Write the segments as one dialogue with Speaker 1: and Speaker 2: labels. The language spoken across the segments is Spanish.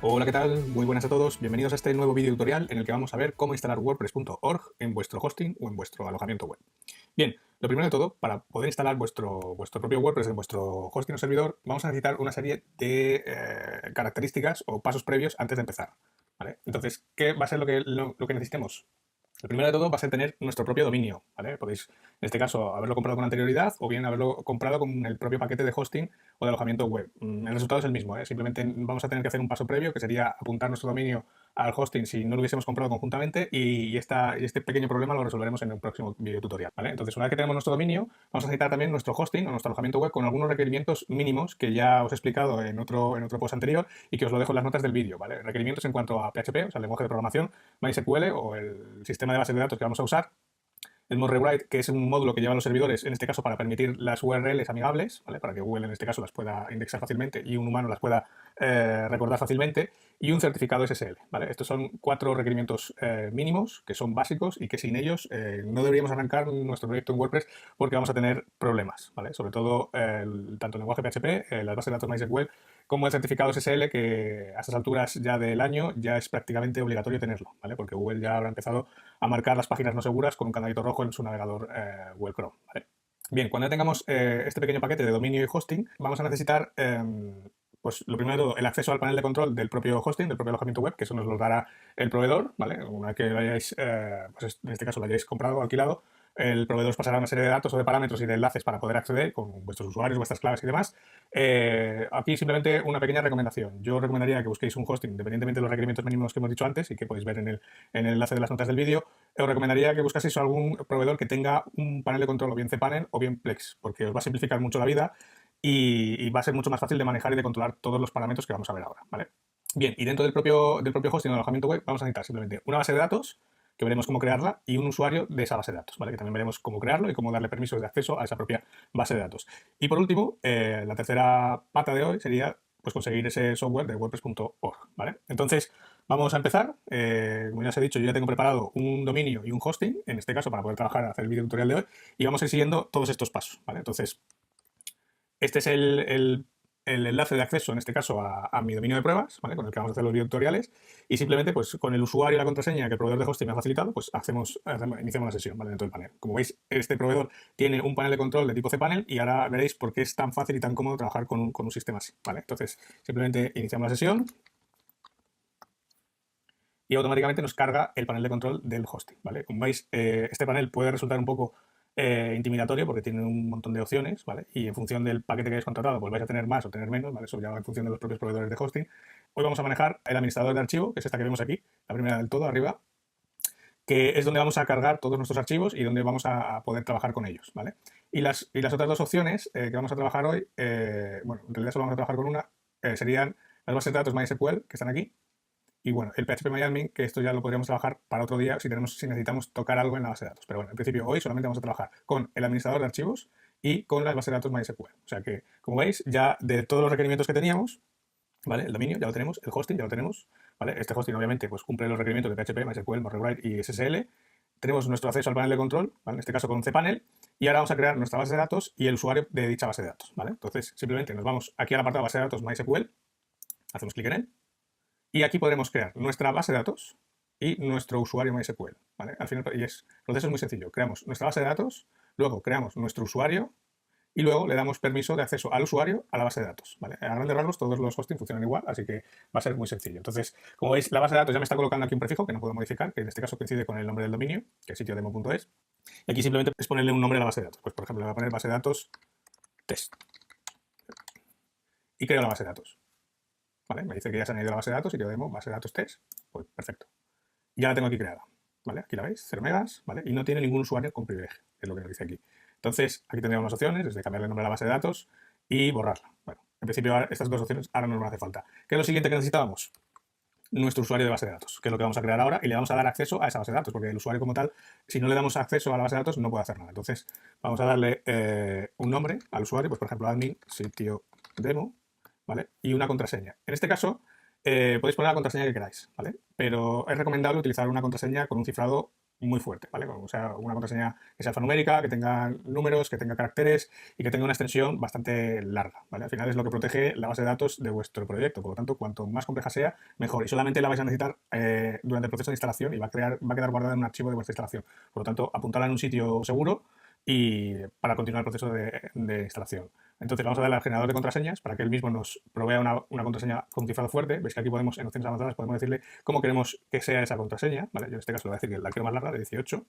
Speaker 1: Hola, ¿qué tal? Muy buenas a todos. Bienvenidos a este nuevo video tutorial en el que vamos a ver cómo instalar WordPress.org en vuestro hosting o en vuestro alojamiento web. Bien, lo primero de todo, para poder instalar vuestro propio WordPress en vuestro hosting o servidor, vamos a necesitar una serie de características o pasos previos antes de empezar. ¿Vale? Entonces, ¿qué va a ser lo que necesitemos? Lo primero de todo va a ser tener nuestro propio dominio, ¿vale? Podéis, en este caso, haberlo comprado con anterioridad o bien haberlo comprado con el propio paquete de hosting o de alojamiento web. El resultado es el mismo, ¿eh? Simplemente vamos a tener que hacer un paso previo, que sería apuntar nuestro dominio al hosting si no lo hubiésemos comprado conjuntamente y este pequeño problema lo resolveremos en el próximo video tutorial, ¿vale? Entonces, una vez que tenemos nuestro dominio, vamos a necesitar también nuestro hosting o nuestro alojamiento web con algunos requerimientos mínimos que ya os he explicado en otro post anterior y que os lo dejo en las notas del vídeo, ¿vale? Requerimientos en cuanto a PHP, o sea, el lenguaje de programación, MySQL o el sistema de base de datos que vamos a usar, el ModRewrite, que es un módulo que llevan los servidores, en este caso para permitir las URLs amigables, ¿vale? Para que Google en este caso las pueda indexar fácilmente y un humano las pueda recordar fácilmente, y un certificado SSL, ¿vale? Estos son 4 requerimientos mínimos que son básicos y que sin ellos no deberíamos arrancar nuestro proyecto en WordPress porque vamos a tener problemas, ¿vale? Sobre todo tanto el lenguaje PHP, las bases de datos MySQL, como el certificado SSL, que a estas alturas ya del año ya es prácticamente obligatorio tenerlo, ¿vale? Porque Google ya habrá empezado a marcar las páginas no seguras con un candadito rojo en su navegador Google Chrome, ¿vale? Bien, cuando ya tengamos este pequeño paquete de dominio y hosting, vamos a necesitar, pues lo primero de todo, el acceso al panel de control del propio hosting, del propio alojamiento web, que eso nos lo dará el proveedor, ¿vale? Una vez que lo hayáis, pues en este caso lo hayáis comprado o alquilado, el proveedor os pasará una serie de datos o de parámetros y de enlaces para poder acceder con vuestros usuarios, vuestras claves y demás. Aquí simplemente una pequeña recomendación. Yo recomendaría que busquéis un hosting, independientemente de los requerimientos mínimos que hemos dicho antes y que podéis ver en el enlace de las notas del vídeo. Os recomendaría que buscaseis algún proveedor que tenga un panel de control o bien cPanel o bien Plex, porque os va a simplificar mucho la vida y va a ser mucho más fácil de manejar y de controlar todos los parámetros que vamos a ver ahora, ¿vale? Bien, y dentro del propio hosting o alojamiento web vamos a necesitar simplemente una base de datos, que veremos cómo crearla, y un usuario de esa base de datos, ¿vale? Que también veremos cómo crearlo y cómo darle permisos de acceso a esa propia base de datos. Y por último, la tercera pata de hoy sería pues conseguir ese software de WordPress.org, ¿vale? Entonces, vamos a empezar. Como ya os he dicho, yo ya tengo preparado un dominio y un hosting, en este caso para poder trabajar, hacer el video tutorial de hoy, y vamos a ir siguiendo todos estos pasos, ¿vale? Entonces, este es el enlace de acceso, en este caso, a mi dominio de pruebas, ¿vale? Con el que vamos a hacer los videotutoriales, y simplemente, pues con el usuario y la contraseña que el proveedor de hosting me ha facilitado, pues iniciamos la sesión, ¿vale? Dentro del panel. Como veis, este proveedor tiene un panel de control de tipo cPanel y ahora veréis por qué es tan fácil y tan cómodo trabajar con un sistema así, ¿vale? Entonces, simplemente iniciamos la sesión y automáticamente nos carga el panel de control del hosting, ¿vale? Como veis, este panel puede resultar un poco intimidatorio porque tiene un montón de opciones, ¿vale? Y en función del paquete que hayáis contratado, pues vais a tener más o tener menos, ¿vale? Eso ya va en función de los propios proveedores de hosting. Hoy vamos a manejar el administrador de archivo, que es esta que vemos aquí, la primera del todo, arriba, que es donde vamos a cargar todos nuestros archivos y donde vamos a poder trabajar con ellos, ¿vale? Y las otras dos opciones que vamos a trabajar hoy, bueno, en realidad solo vamos a trabajar con una, serían las bases de datos MySQL, que están aquí, y bueno, el PHP que esto ya lo podríamos trabajar para otro día si necesitamos tocar algo en la base de datos. Pero bueno, en principio hoy solamente vamos a trabajar con el administrador de archivos y con las bases de datos MySQL. O sea que, como veis, ya de todos los requerimientos que teníamos, ¿vale? El dominio ya lo tenemos, el hosting ya lo tenemos, ¿vale? Este hosting obviamente pues cumple los requerimientos de PHP, MySQL, MongoDB y SSL. Tenemos nuestro acceso al panel de control, ¿vale? En este caso con cPanel, y ahora vamos a crear nuestra base de datos y el usuario de dicha base de datos, ¿vale? Entonces, simplemente nos vamos aquí al apartado base de datos MySQL, hacemos clic en él, y aquí podremos crear nuestra base de datos y nuestro usuario MySQL, ¿vale? Al final, el proceso es muy sencillo. Creamos nuestra base de datos, luego creamos nuestro usuario y luego le damos permiso de acceso al usuario a la base de datos, ¿vale? A grandes rasgos todos los hosting funcionan igual, así que va a ser muy sencillo. Entonces, como veis, la base de datos ya me está colocando aquí un prefijo que no puedo modificar, que en este caso coincide con el nombre del dominio, que es sitiodemo.es. Y aquí simplemente es ponerle un nombre a la base de datos. Pues, por ejemplo, le voy a poner base de datos test. Y creo la base de datos. ¿Vale? Me dice que ya se ha añadido la base de datos y yo demo base de datos test. Pues perfecto. Ya la tengo aquí creada. ¿Vale? Aquí la veis, 0 megas, ¿vale? Y no tiene ningún usuario con privilegio, es lo que nos dice aquí. Entonces, aquí tendríamos unas opciones, desde cambiarle el nombre a la base de datos y borrarla. Bueno, en principio estas dos opciones ahora no nos hace falta. ¿Qué es lo siguiente que necesitábamos? Nuestro usuario de base de datos, que es lo que vamos a crear ahora, y le vamos a dar acceso a esa base de datos, porque el usuario como tal, si no le damos acceso a la base de datos, no puede hacer nada. Entonces, vamos a darle un nombre al usuario, pues por ejemplo, admin sitio demo, ¿vale? Y una contraseña. En este caso, podéis poner la contraseña que queráis, ¿vale? Pero es recomendable utilizar una contraseña con un cifrado muy fuerte, ¿vale? O sea, una contraseña que sea alfanumérica, que tenga números, que tenga caracteres y que tenga una extensión bastante larga, ¿vale? Al final es lo que protege la base de datos de vuestro proyecto, por lo tanto, cuanto más compleja sea, mejor. Y solamente la vais a necesitar durante el proceso de instalación y va a quedar guardada en un archivo de vuestra instalación. Por lo tanto, apuntarla en un sitio seguro y para continuar el proceso de instalación. Entonces vamos a darle al generador de contraseñas para que él mismo nos provea una contraseña con cifrado fuerte. Veis que aquí podemos, en opciones avanzadas, podemos decirle cómo queremos que sea esa contraseña. ¿Vale? Yo en este caso le voy a decir que la quiero más larga, de 18,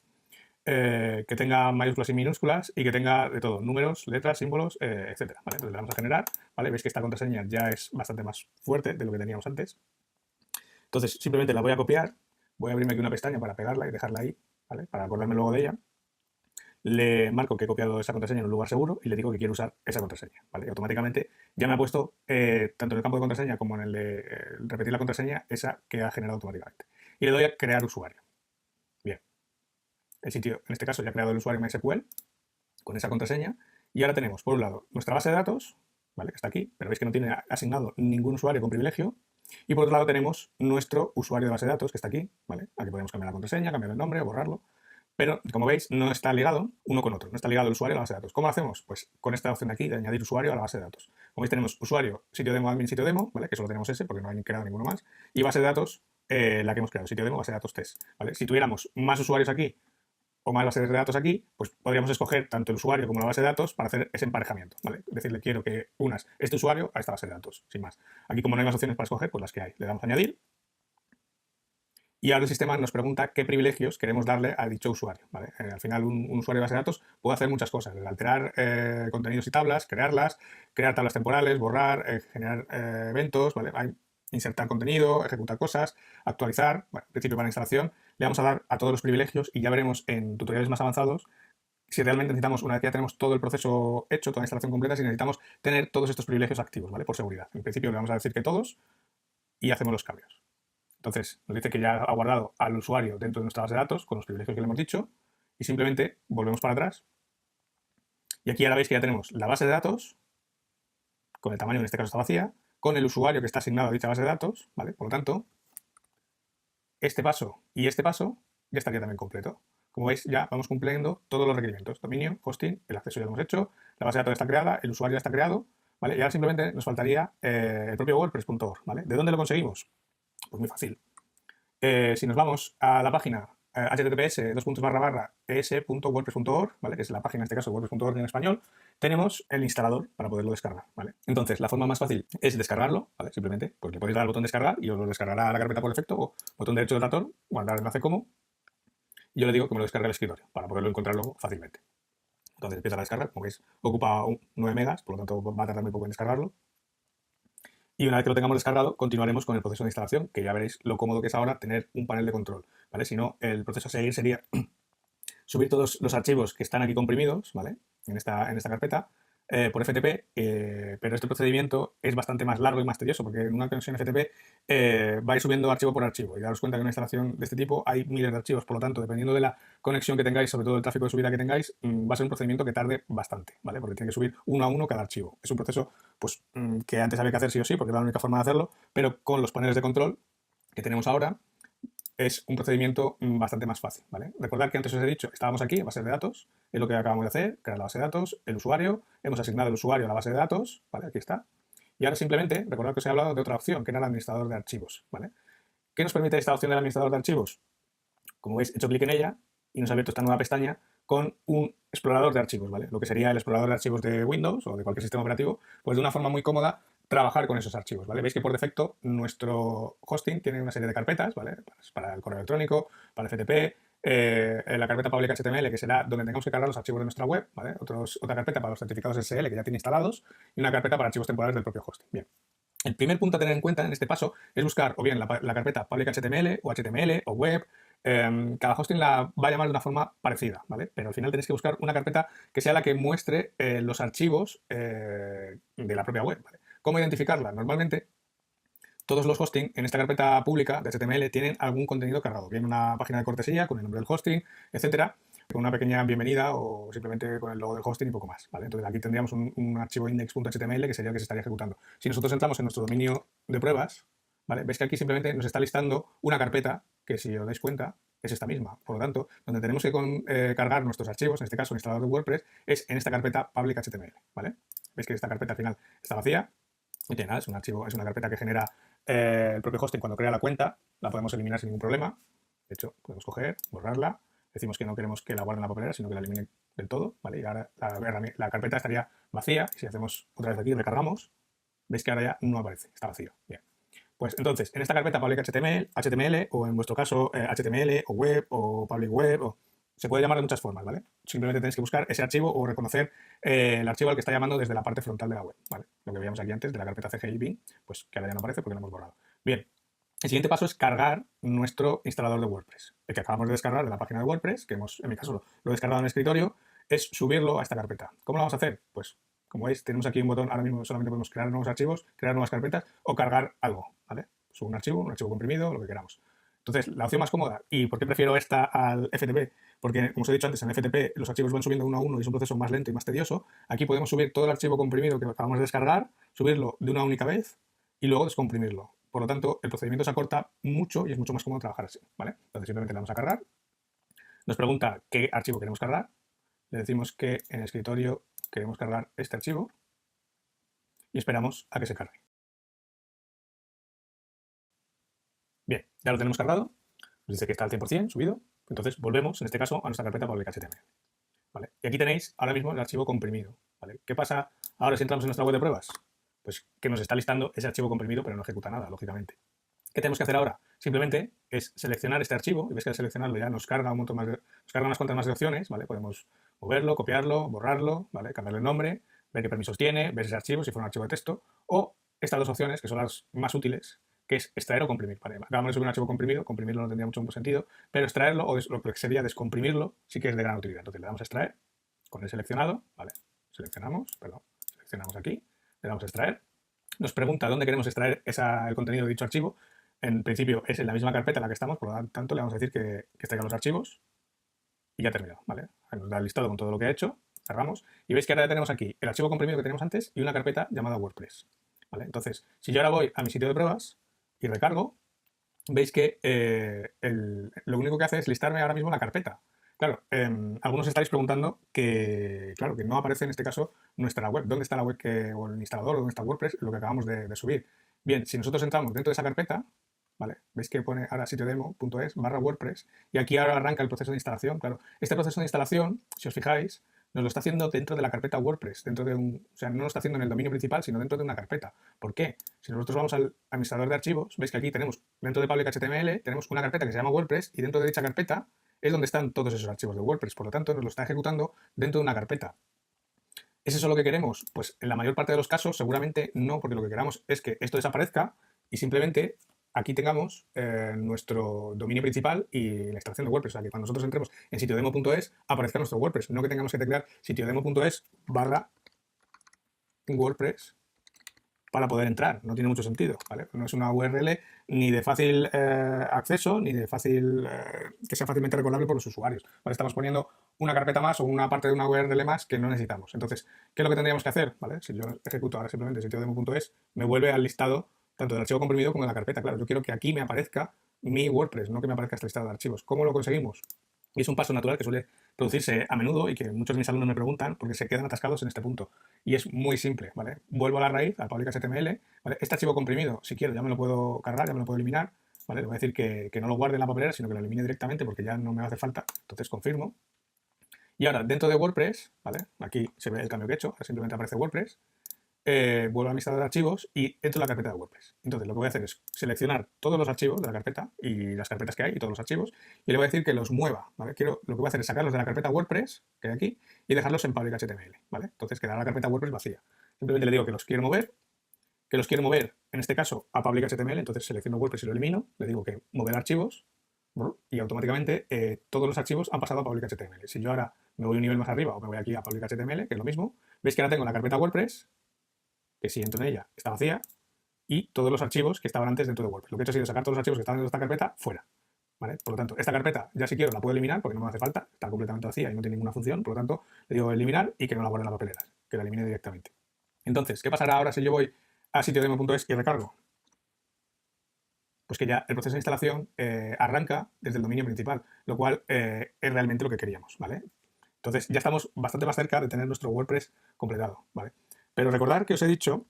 Speaker 1: que tenga mayúsculas y minúsculas y que tenga de todo, números, letras, símbolos, etcétera. ¿Vale? Entonces le vamos a generar. ¿Vale? Veis que esta contraseña ya es bastante más fuerte de lo que teníamos antes. Entonces simplemente la voy a copiar. Voy a abrirme aquí una pestaña para pegarla y dejarla ahí, ¿vale? Para acordarme luego de ella. Le marco que he copiado esa contraseña en un lugar seguro y le digo que quiero usar esa contraseña, ¿vale? Y automáticamente ya me ha puesto, tanto en el campo de contraseña como en el de repetir la contraseña, esa que ha generado automáticamente. Y le doy a crear usuario. Bien. El sitio, en este caso, ya ha creado el usuario MySQL con esa contraseña. Y ahora tenemos, por un lado, nuestra base de datos, ¿vale? Que está aquí, pero veis que no tiene asignado ningún usuario con privilegio. Y por otro lado tenemos nuestro usuario de base de datos, que está aquí, ¿vale? Aquí podemos cambiar la contraseña, cambiar el nombre o borrarlo. Pero, como veis, no está ligado uno con otro, no está ligado el usuario a la base de datos. ¿Cómo lo hacemos? Pues con esta opción de aquí de añadir usuario a la base de datos. Como veis, tenemos usuario, sitio demo, admin, sitio demo, ¿vale? Que solo tenemos ese porque no hay creado ninguno más. Y base de datos, la que hemos creado, sitio demo, base de datos test, ¿vale? Si tuviéramos más usuarios aquí o más bases de datos aquí, pues podríamos escoger tanto el usuario como la base de datos para hacer ese emparejamiento, ¿vale? Decirle, quiero que unas este usuario a esta base de datos, sin más. Aquí, como no hay más opciones para escoger, pues las que hay. Le damos a añadir. Y ahora el sistema nos pregunta qué privilegios queremos darle a dicho usuario. ¿Vale? Al final, un usuario de base de datos puede hacer muchas cosas: alterar contenidos y tablas, crearlas, crear tablas temporales, borrar, generar eventos, ¿vale? Insertar contenido, ejecutar cosas, actualizar. Bueno, en principio, para la instalación, le vamos a dar a todos los privilegios y ya veremos en tutoriales más avanzados si realmente necesitamos, una vez que ya tenemos todo el proceso hecho, toda la instalación completa, si necesitamos tener todos estos privilegios activos, ¿vale? Por seguridad. En principio, le vamos a decir que todos y hacemos los cambios. Entonces, nos dice que ya ha guardado al usuario dentro de nuestra base de datos con los privilegios que le hemos dicho y simplemente volvemos para atrás. Y aquí ahora veis que ya tenemos la base de datos, con el tamaño, en este caso está vacía, con el usuario que está asignado a dicha base de datos, ¿vale? Por lo tanto, este paso y este paso ya estaría también completo. Como veis, ya vamos cumpliendo todos los requerimientos. Dominio, hosting, el acceso ya lo hemos hecho, la base de datos está creada, el usuario ya está creado, ¿vale? Y ahora simplemente nos faltaría el propio WordPress.org, ¿vale? ¿De dónde lo conseguimos? Pues muy fácil. Si nos vamos a la página https://es.wordpress.org, ¿vale? Que es la página, en este caso, wordpress.org en español, tenemos el instalador para poderlo descargar, ¿vale? Entonces, la forma más fácil es descargarlo, ¿vale? Simplemente, pues le podéis dar al botón descargar y os lo descargará a la carpeta por defecto, o botón derecho del ratón, guardar enlace como, y yo le digo que me lo descargue al escritorio para poderlo encontrar luego fácilmente. Entonces empieza la descarga, como veis, ocupa 9 megas, por lo tanto va a tardar muy poco en descargarlo. Y una vez que lo tengamos descargado, continuaremos con el proceso de instalación, que ya veréis lo cómodo que es ahora tener un panel de control, ¿vale? Si no, el proceso a seguir sería subir todos los archivos que están aquí comprimidos, ¿vale? En esta carpeta, por FTP, pero este procedimiento es bastante más largo y más tedioso, porque en una conexión FTP vais subiendo archivo por archivo y daros cuenta que en una instalación de este tipo hay miles de archivos, por lo tanto, dependiendo de la conexión que tengáis, sobre todo el tráfico de subida que tengáis, va a ser un procedimiento que tarde bastante, ¿vale? Porque tiene que subir uno a uno cada archivo. Es un proceso, pues, que antes había que hacer sí o sí, porque era la única forma de hacerlo, pero con los paneles de control que tenemos ahora, es un procedimiento bastante más fácil, ¿vale? Recordad que antes os he dicho, estábamos aquí en base de datos, es lo que acabamos de hacer, crear la base de datos, el usuario, hemos asignado el usuario a la base de datos, ¿vale? Aquí está. Y ahora simplemente, recordad que os he hablado de otra opción, que era el administrador de archivos, ¿vale? ¿Qué nos permite esta opción del administrador de archivos? Como veis, he hecho clic en ella y nos ha abierto esta nueva pestaña con un explorador de archivos, ¿vale? Lo que sería el explorador de archivos de Windows o de cualquier sistema operativo, pues de una forma muy cómoda trabajar con esos archivos, ¿vale? Veis que por defecto nuestro hosting tiene una serie de carpetas, ¿vale? Para el correo electrónico, para el FTP, la carpeta public HTML, que será donde tengamos que cargar los archivos de nuestra web, ¿vale? Otra carpeta para los certificados SSL que ya tiene instalados y una carpeta para archivos temporales del propio hosting. Bien. El primer punto a tener en cuenta en este paso es buscar o bien la carpeta public HTML o HTML o web. Cada hosting la va a llamar de una forma parecida, ¿vale? Pero al final tenéis que buscar una carpeta que sea la que muestre los archivos de la propia web, ¿vale? ¿Cómo identificarla? Normalmente todos los hosting en esta carpeta pública de HTML tienen algún contenido cargado, bien una página de cortesía con el nombre del hosting, etcétera, con una pequeña bienvenida o simplemente con el logo del hosting y poco más, ¿vale? Entonces aquí tendríamos un archivo index.html que sería el que se estaría ejecutando. Si nosotros entramos en nuestro dominio de pruebas, ¿vale? Veis que aquí simplemente nos está listando una carpeta que, si os dais cuenta, es esta misma. Por lo tanto, donde tenemos que cargar nuestros archivos, en este caso el instalador de WordPress, es en esta carpeta public HTML, ¿vale? Veis que esta carpeta al final está vacía, no tiene nada, es un archivo, es una carpeta que genera el propio hosting cuando crea la cuenta, la podemos eliminar sin ningún problema. De hecho, podemos coger, borrarla, decimos que no queremos que la guarde en la papelera, sino que la elimine del todo, ¿vale? Y ahora la carpeta estaría vacía. Si hacemos otra vez aquí, recargamos, veis que ahora ya no aparece, está vacío. Bien. Pues entonces, en esta carpeta public HTML o en vuestro caso HTML o web o public web, se puede llamar de muchas formas, ¿vale? Simplemente tenéis que buscar ese archivo o reconocer el archivo al que está llamando desde la parte frontal de la web, ¿vale? Lo que veíamos aquí antes de la carpeta CGI bin, pues que ahora ya no aparece porque lo hemos borrado. Bien, el siguiente paso es cargar nuestro instalador de WordPress. El que acabamos de descargar de la página de WordPress, que en mi caso lo he descargado en el escritorio, es subirlo a esta carpeta. ¿Cómo lo vamos a hacer? Pues como veis, tenemos aquí un botón, ahora mismo solamente podemos crear nuevos archivos, crear nuevas carpetas o cargar algo, ¿vale? Pues un archivo comprimido, lo que queramos. Entonces, la opción más cómoda, ¿y por qué prefiero esta al FTP? Porque, como os he dicho antes, en el FTP los archivos van subiendo uno a uno y es un proceso más lento y más tedioso. Aquí podemos subir todo el archivo comprimido que acabamos de descargar, subirlo de una única vez y luego descomprimirlo. Por lo tanto, el procedimiento se acorta mucho y es mucho más cómodo trabajar así, ¿vale? Entonces, simplemente le damos a cargar. Nos pregunta qué archivo queremos cargar. Le decimos que en el escritorio queremos cargar este archivo y esperamos a que se cargue. Bien, ya lo tenemos cargado. Nos dice que está al 100% subido. Entonces volvemos, en este caso, a nuestra carpeta public HTML. ¿Vale? Y aquí tenéis ahora mismo el archivo comprimido. ¿Vale? ¿Qué pasa ahora si entramos en nuestra web de pruebas? Pues que nos está listando ese archivo comprimido, pero no ejecuta nada, lógicamente. ¿Qué tenemos que hacer ahora? Simplemente es seleccionar este archivo, y ves que al seleccionarlo ya nos carga nos carga unas cuantas más de opciones, ¿vale? Podemos moverlo, copiarlo, borrarlo, ¿vale? Cambiarle el nombre, ver qué permisos tiene, ver ese archivo, si fuera un archivo de texto, o estas dos opciones, que son las más útiles, que es extraer o comprimir. Vale, acabamos de subir un archivo comprimido, comprimirlo no tendría mucho sentido, pero extraerlo o lo que sería descomprimirlo sí que es de gran utilidad. Entonces le damos a extraer con el seleccionado, ¿vale? Seleccionamos aquí, le damos a extraer. Nos pregunta dónde queremos extraer el contenido de dicho archivo. En principio es en la misma carpeta en la que estamos, por lo tanto le vamos a decir que extraiga los archivos y ya ha terminado, ¿vale? Nos da el listado con todo lo que ha hecho, cerramos y veis que ahora ya tenemos aquí el archivo comprimido que teníamos antes y una carpeta llamada WordPress, ¿vale? Entonces, si yo ahora voy a mi sitio de pruebas y recargo, veis que lo único que hace es listarme ahora mismo la carpeta. Claro, algunos estaréis preguntando que, claro, que no aparece en este caso nuestra web. ¿Dónde está la web o el instalador o dónde está WordPress? Lo que acabamos de subir. Bien, si nosotros entramos dentro de esa carpeta, ¿vale? Veis que pone ahora sitiodemo.es/WordPress y aquí ahora arranca el proceso de instalación. Claro, este proceso de instalación, si os fijáis, nos lo está haciendo dentro de la carpeta WordPress, o sea, no lo está haciendo en el dominio principal, sino dentro de una carpeta. ¿Por qué? Si nosotros vamos al administrador de archivos, veis que aquí tenemos, dentro de public HTML, tenemos una carpeta que se llama WordPress y dentro de dicha carpeta es donde están todos esos archivos de WordPress. Por lo tanto, nos lo está ejecutando dentro de una carpeta. ¿Es eso lo que queremos? Pues en la mayor parte de los casos seguramente no, porque lo que queramos es que esto desaparezca y simplemente aquí tengamos nuestro dominio principal y la extracción de WordPress. O sea, que cuando nosotros entremos en sitiodemo.es aparezca nuestro WordPress, no que tengamos que teclear sitiodemo.es/WordPress para poder entrar. No tiene mucho sentido, ¿vale? No es una URL ni de fácil acceso, ni de fácil que sea fácilmente recordable por los usuarios. ¿Vale? Estamos poniendo una carpeta más o una parte de una URL más que no necesitamos. Entonces, ¿qué es lo que tendríamos que hacer? ¿Vale? Si yo ejecuto ahora simplemente sitiodemo.es, me vuelve al listado tanto del archivo comprimido como de la carpeta. Claro, yo quiero que aquí me aparezca mi WordPress, no que me aparezca este listado de archivos. ¿Cómo lo conseguimos? Y es un paso natural que suele producirse a menudo y que muchos de mis alumnos me preguntan porque se quedan atascados en este punto. Y es muy simple, ¿vale? Vuelvo a la raíz, al public HTML, ¿vale? Este archivo comprimido, si quiero, ya me lo puedo cargar, ya me lo puedo eliminar, ¿vale? Le voy a decir que no lo guarde en la papelera, sino que lo elimine directamente porque ya no me hace falta. Entonces confirmo. Y ahora, dentro de WordPress, ¿vale? Aquí se ve el cambio que he hecho, ahora simplemente aparece WordPress. Vuelvo a mi listado de archivos y entro en la carpeta de WordPress. Entonces lo que voy a hacer es seleccionar todos los archivos de la carpeta y las carpetas que hay y todos los archivos y le voy a decir que los mueva, ¿vale? Lo que voy a hacer es sacarlos de la carpeta WordPress que hay aquí y dejarlos en public HTML, ¿vale? Entonces quedará la carpeta WordPress vacía. Simplemente le digo que los quiero mover, en este caso a public HTML, entonces selecciono WordPress y lo elimino, le digo que mover archivos y automáticamente todos los archivos han pasado a public HTML. Si yo ahora me voy un nivel más arriba o me voy aquí a public HTML, que es lo mismo, veis que ahora tengo la carpeta WordPress, que si entro en ella está vacía, y todos los archivos que estaban antes dentro de WordPress. Lo que he hecho ha sido sacar todos los archivos que estaban dentro de esta carpeta fuera, ¿vale? Por lo tanto, esta carpeta ya si quiero la puedo eliminar porque no me hace falta, está completamente vacía y no tiene ninguna función, por lo tanto le digo eliminar y que no la guarde en la papelera, que la elimine directamente. Entonces, ¿qué pasará ahora si yo voy a sitiodemo.es y recargo? pues que ya el proceso de instalación arranca desde el dominio principal, lo cual es realmente lo que queríamos, ¿vale? Entonces ya estamos bastante más cerca de tener nuestro WordPress completado, ¿vale? Pero recordar que os he dicho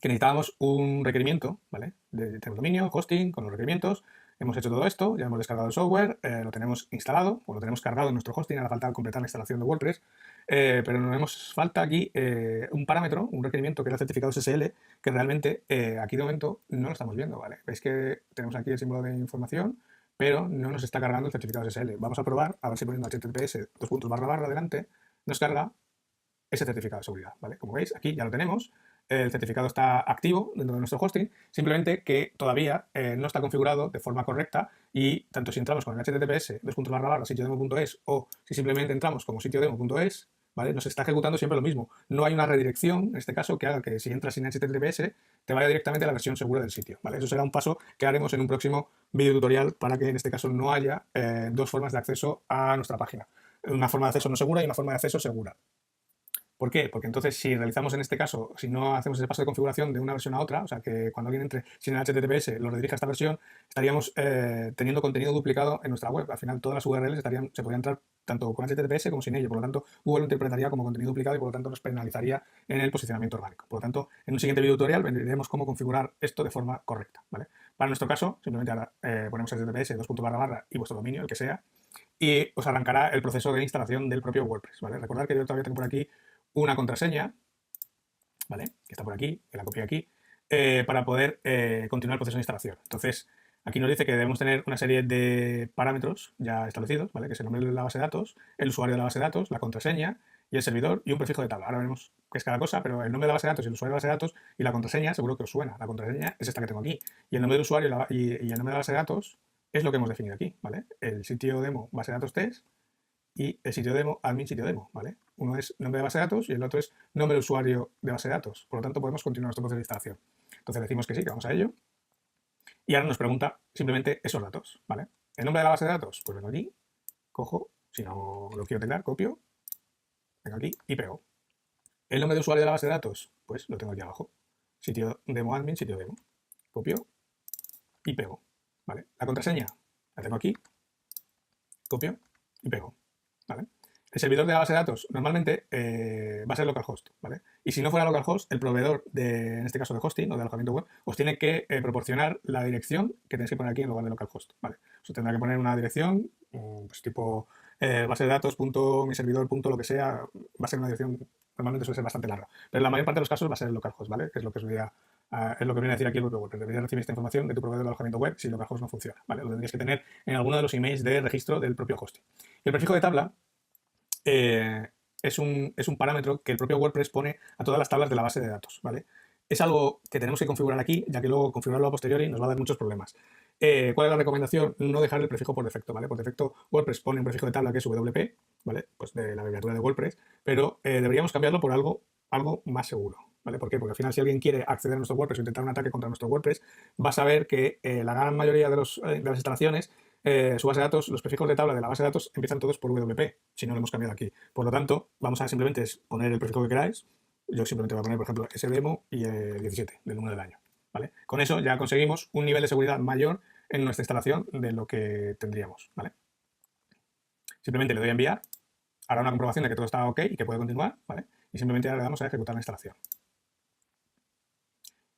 Speaker 1: que necesitábamos un requerimiento, ¿vale? De tener dominio, hosting, con los requerimientos. Hemos hecho todo esto, ya hemos descargado el software, lo tenemos instalado, o lo tenemos cargado en nuestro hosting, ahora falta completar la instalación de WordPress, pero nos falta aquí un parámetro, un requerimiento que es el certificado SSL, que realmente aquí de momento no lo estamos viendo, ¿vale? Veis que tenemos aquí el símbolo de información, pero no nos está cargando el certificado SSL. Vamos a probar, a ver si poniendo https delante nos carga ese certificado de seguridad, ¿vale? Como veis, aquí ya lo tenemos. El certificado está activo dentro de nuestro hosting, simplemente que todavía no está configurado de forma correcta y tanto si entramos con el https sitiodemo.es o si simplemente entramos como sitiodemo.es, ¿vale? Nos está ejecutando siempre lo mismo. No hay una redirección, en este caso, que haga que si entras sin https te vaya directamente a la versión segura del sitio, ¿vale? Eso será un paso que haremos en un próximo vídeo tutorial para que en este caso no haya dos formas de acceso a nuestra página. Una forma de acceso no segura y una forma de acceso segura. ¿Por qué? Porque entonces si realizamos en este caso, si no hacemos ese paso de configuración de una versión a otra, o sea que cuando alguien entre sin el HTTPS lo redirige a esta versión, estaríamos teniendo contenido duplicado en nuestra web. Al final todas las URLs se podrían entrar tanto con HTTPS como sin ello. Por lo tanto, Google lo interpretaría como contenido duplicado y por lo tanto nos penalizaría en el posicionamiento orgánico. Por lo tanto, en un siguiente video tutorial veremos cómo configurar esto de forma correcta, ¿vale? Para nuestro caso, simplemente ahora ponemos HTTPS y vuestro dominio, el que sea, y os arrancará el proceso de instalación del propio WordPress, ¿vale? Recordad que yo todavía tengo por aquí una contraseña, ¿vale? Que está por aquí, que la copié aquí, para poder continuar el proceso de instalación. Entonces, aquí nos dice que debemos tener una serie de parámetros ya establecidos, ¿vale? Que es el nombre de la base de datos, el usuario de la base de datos, la contraseña y el servidor y un prefijo de tabla. Ahora veremos qué es cada cosa, pero el nombre de la base de datos y el usuario de la base de datos y la contraseña seguro que os suena. La contraseña es esta que tengo aquí. Y el nombre del usuario y el nombre de la base de datos es lo que hemos definido aquí, ¿vale? El sitio demo base de datos test y el sitio demo, admin sitio demo, ¿vale? Uno es nombre de base de datos y el otro es nombre de usuario de base de datos. Por lo tanto, podemos continuar nuestro proceso de instalación. Entonces decimos que sí, que vamos a ello. Y ahora nos pregunta simplemente esos datos, ¿vale? El nombre de la base de datos, pues vengo aquí, cojo, si no lo quiero tener, copio, vengo aquí y pego. El nombre de usuario de la base de datos, pues lo tengo aquí abajo. Sitio demo admin, sitio demo. Copio y pego, ¿vale? La contraseña la tengo aquí, copio y pego, ¿vale? El servidor de la base de datos normalmente va a ser localhost, ¿vale? Y si no fuera localhost, el proveedor de, en este caso de hosting o de alojamiento web, os tiene que proporcionar la dirección que tenéis que poner aquí en lugar de localhost, ¿vale? Os tendrá que poner una dirección, pues tipo base de datos, punto, mi servidor, punto, lo que sea, va a ser una dirección, normalmente suele ser bastante larga. Pero en la mayor parte de los casos va a ser el localhost, ¿vale? Que es lo que os voy a, es lo que viene a decir aquí el propio WordPress. Deberías recibir esta información de tu proveedor de alojamiento web si localhost no funciona, ¿vale? Lo tendrías que tener en alguno de los emails de registro del propio hosting. Y el prefijo de tabla es un parámetro que el propio WordPress pone a todas las tablas de la base de datos, ¿vale? Es algo que tenemos que configurar aquí, ya que luego configurarlo a posteriori nos va a dar muchos problemas. ¿Cuál es la recomendación? No dejar el prefijo por defecto, ¿vale? Por defecto WordPress pone un prefijo de tabla que es WP, ¿vale? Pues de la abreviatura de WordPress, pero deberíamos cambiarlo por algo más seguro, ¿vale? ¿Por qué? Porque al final si alguien quiere acceder a nuestro WordPress o intentar un ataque contra nuestro WordPress, va a saber que la gran mayoría de las instalaciones su base de datos, los prefijos de tabla de la base de datos empiezan todos por WP, si no lo hemos cambiado aquí. Por lo tanto, vamos a simplemente poner el prefijo que queráis. Yo simplemente voy a poner, por ejemplo, sdemo y el 17 del número del año, ¿vale? Con eso ya conseguimos un nivel de seguridad mayor en nuestra instalación de lo que tendríamos, ¿vale? Simplemente le doy a enviar, hará una comprobación de que todo está ok y que puede continuar, ¿vale? Y simplemente ahora le damos a ejecutar la instalación.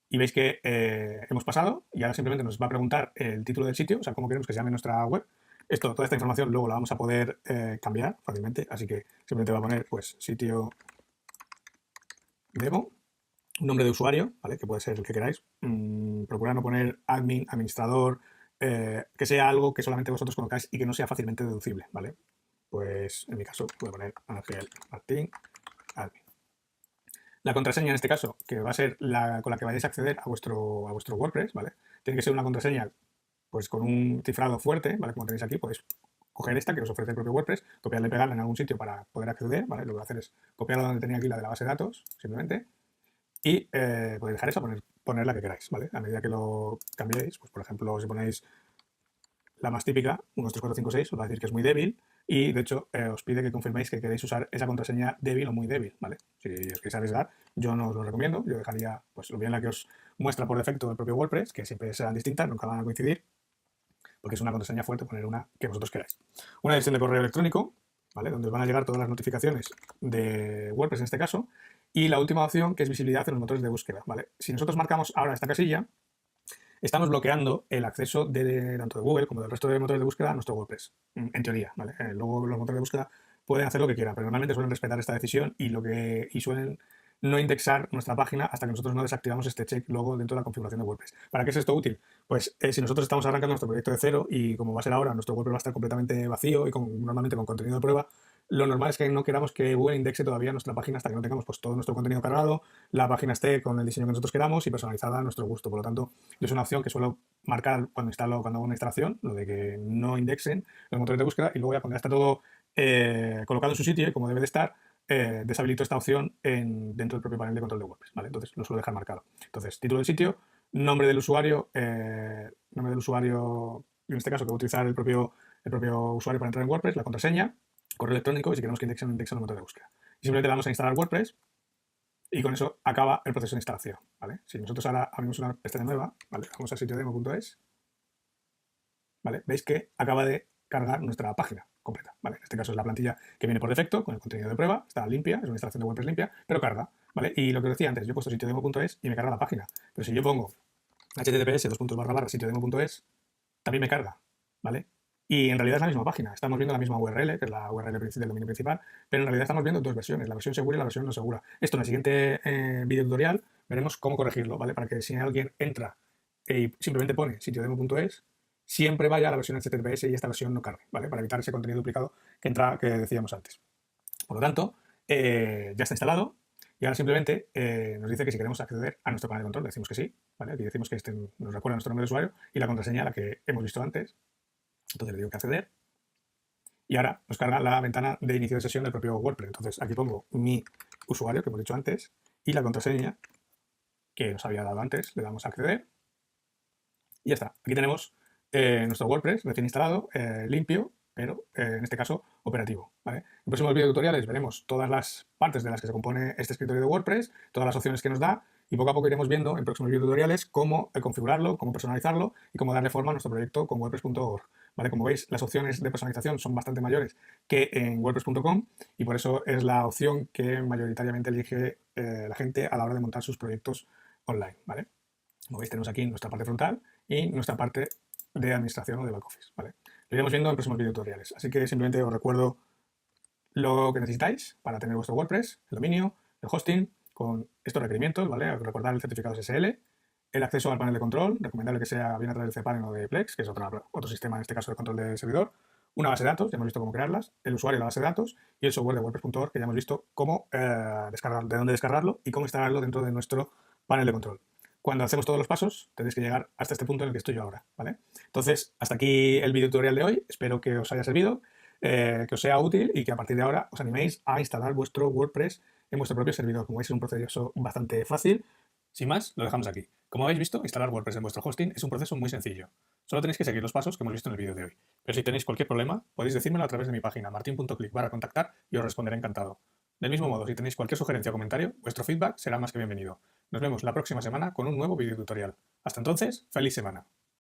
Speaker 1: Y veis que hemos pasado y ahora simplemente nos va a preguntar el título del sitio, o sea, cómo queremos que se llame nuestra web. Toda esta información luego la vamos a poder cambiar fácilmente, así que simplemente va a poner pues sitio demo, un nombre de usuario, ¿vale? Que puede ser el que queráis. Procurad no poner admin, administrador, que sea algo que solamente vosotros conozcáis y que no sea fácilmente deducible, ¿vale? Pues en mi caso voy a poner Ángel Martín, admin. La contraseña en este caso, que va a ser con la que vayáis a acceder a vuestro WordPress, ¿vale? Tiene que ser una contraseña pues con un cifrado fuerte, ¿vale? Como tenéis aquí, podéis coger esta que os ofrece el propio WordPress, copiarla y pegarla en algún sitio para poder acceder, ¿vale? Lo que voy a hacer es copiarla donde tenía aquí la de la base de datos, simplemente, y podéis dejar esa, poner la que queráis, ¿vale? A medida que lo cambiéis, pues por ejemplo, si ponéis la más típica, 1, 2, 3, 4, 5, 6, os va a decir que es muy débil y de hecho os pide que confirméis que queréis usar esa contraseña débil o muy débil, ¿vale? Si os queréis arriesgar, yo no os lo recomiendo, yo dejaría pues lo bien la que os muestra por defecto del propio WordPress, que siempre serán distintas, nunca van a coincidir, porque es una contraseña fuerte poner una que vosotros queráis. Una dirección de correo electrónico, ¿vale? Donde os van a llegar todas las notificaciones de WordPress en este caso. Y la última opción, que es visibilidad en los motores de búsqueda, ¿vale? Si nosotros marcamos ahora esta casilla, estamos bloqueando el acceso tanto de Google como del resto de motores de búsqueda a nuestro WordPress, en teoría, ¿vale? Luego los motores de búsqueda pueden hacer lo que quieran, pero normalmente suelen respetar esta decisión y suelen no indexar nuestra página hasta que nosotros no desactivamos este check luego dentro de la configuración de WordPress. ¿Para qué es esto útil? Pues si nosotros estamos arrancando nuestro proyecto de cero y como va a ser ahora, nuestro WordPress va a estar completamente vacío y normalmente con contenido de prueba, lo normal es que no queramos que Google indexe todavía nuestra página hasta que no tengamos pues, todo nuestro contenido cargado, la página esté con el diseño que nosotros queramos y personalizada a nuestro gusto. Por lo tanto, es una opción que suelo marcar cuando hago una instalación, lo de que no indexen los motores de búsqueda y luego ya cuando ya está todo colocado en su sitio y como debe de estar, deshabilito esta opción dentro del propio panel de control de WordPress, ¿vale? Entonces lo suelo dejar marcado. Entonces, título del sitio, nombre del usuario, en este caso que voy a utilizar el propio usuario para entrar en WordPress, la contraseña, correo electrónico y si queremos que indexen el motor de búsqueda. Y simplemente le damos a instalar WordPress y con eso acaba el proceso de instalación, ¿vale? Si nosotros ahora abrimos una pestaña nueva, ¿vale? Vamos a sitiodemo.es, ¿vale? Veis que acaba de cargar nuestra página completa, ¿vale? En este caso es la plantilla que viene por defecto con el contenido de prueba, está limpia, es una instalación de WordPress limpia, pero carga, ¿vale? Y lo que os decía antes, yo he puesto sitiodemo.es y me carga la página, pero si yo pongo https://sitiodemo.es, también me carga, ¿vale? Y en realidad es la misma página, estamos viendo la misma URL, que es la URL del dominio principal, pero en realidad estamos viendo dos versiones, la versión segura y la versión no segura. Esto en el siguiente video tutorial veremos cómo corregirlo, ¿vale? Para que si alguien entra y simplemente pone sitiodemo.es, siempre vaya a la versión HTTPS y esta versión no cargue, ¿vale? Para evitar ese contenido duplicado que decíamos antes. Por lo tanto, ya está instalado y ahora simplemente nos dice que si queremos acceder a nuestro panel de control, le decimos que sí, ¿vale? Aquí decimos que nos recuerda nuestro nombre de usuario y la contraseña, la que hemos visto antes. Entonces le digo que acceder y ahora nos carga la ventana de inicio de sesión del propio WordPress. Entonces aquí pongo mi usuario, que hemos dicho antes, y la contraseña que nos había dado antes. Le damos a acceder y ya está. Aquí tenemos nuestro WordPress recién instalado, limpio, pero en este caso operativo, ¿vale? En próximos videotutoriales veremos todas las partes de las que se compone este escritorio de WordPress, todas las opciones que nos da y poco a poco iremos viendo en próximos videotutoriales cómo configurarlo, cómo personalizarlo y cómo darle forma a nuestro proyecto con WordPress.org. ¿Vale? Como veis, las opciones de personalización son bastante mayores que en WordPress.com y por eso es la opción que mayoritariamente elige la gente a la hora de montar sus proyectos online, ¿vale? Como veis, tenemos aquí nuestra parte frontal y nuestra parte de administración o de back office, ¿vale? Lo iremos viendo en próximos videotutoriales. Así que simplemente os recuerdo lo que necesitáis para tener vuestro WordPress, el dominio, el hosting, con estos requerimientos, ¿vale? Recordar el certificado SSL, el acceso al panel de control, recomendable que sea bien a través del cPanel o de Plex, que es otro sistema, en este caso, de control de servidor, una base de datos, ya hemos visto cómo crearlas, el usuario de la base de datos y el software de WordPress.org, que ya hemos visto cómo descargarlo, de dónde descargarlo y cómo instalarlo dentro de nuestro panel de control. Cuando hacemos todos los pasos, tenéis que llegar hasta este punto en el que estoy yo ahora, ¿vale? Entonces, hasta aquí el video tutorial de hoy. Espero que os haya servido, que os sea útil y que a partir de ahora os animéis a instalar vuestro WordPress en vuestro propio servidor. Como veis, es un proceso bastante fácil. Sin más, lo dejamos aquí. Como habéis visto, instalar WordPress en vuestro hosting es un proceso muy sencillo. Solo tenéis que seguir los pasos que hemos visto en el vídeo de hoy. Pero si tenéis cualquier problema, podéis decírmelo a través de mi página martin.click/contactar y os responderé encantado. Del mismo modo, si tenéis cualquier sugerencia o comentario, vuestro feedback será más que bienvenido. Nos vemos la próxima semana con un nuevo vídeo tutorial. Hasta entonces, ¡feliz semana!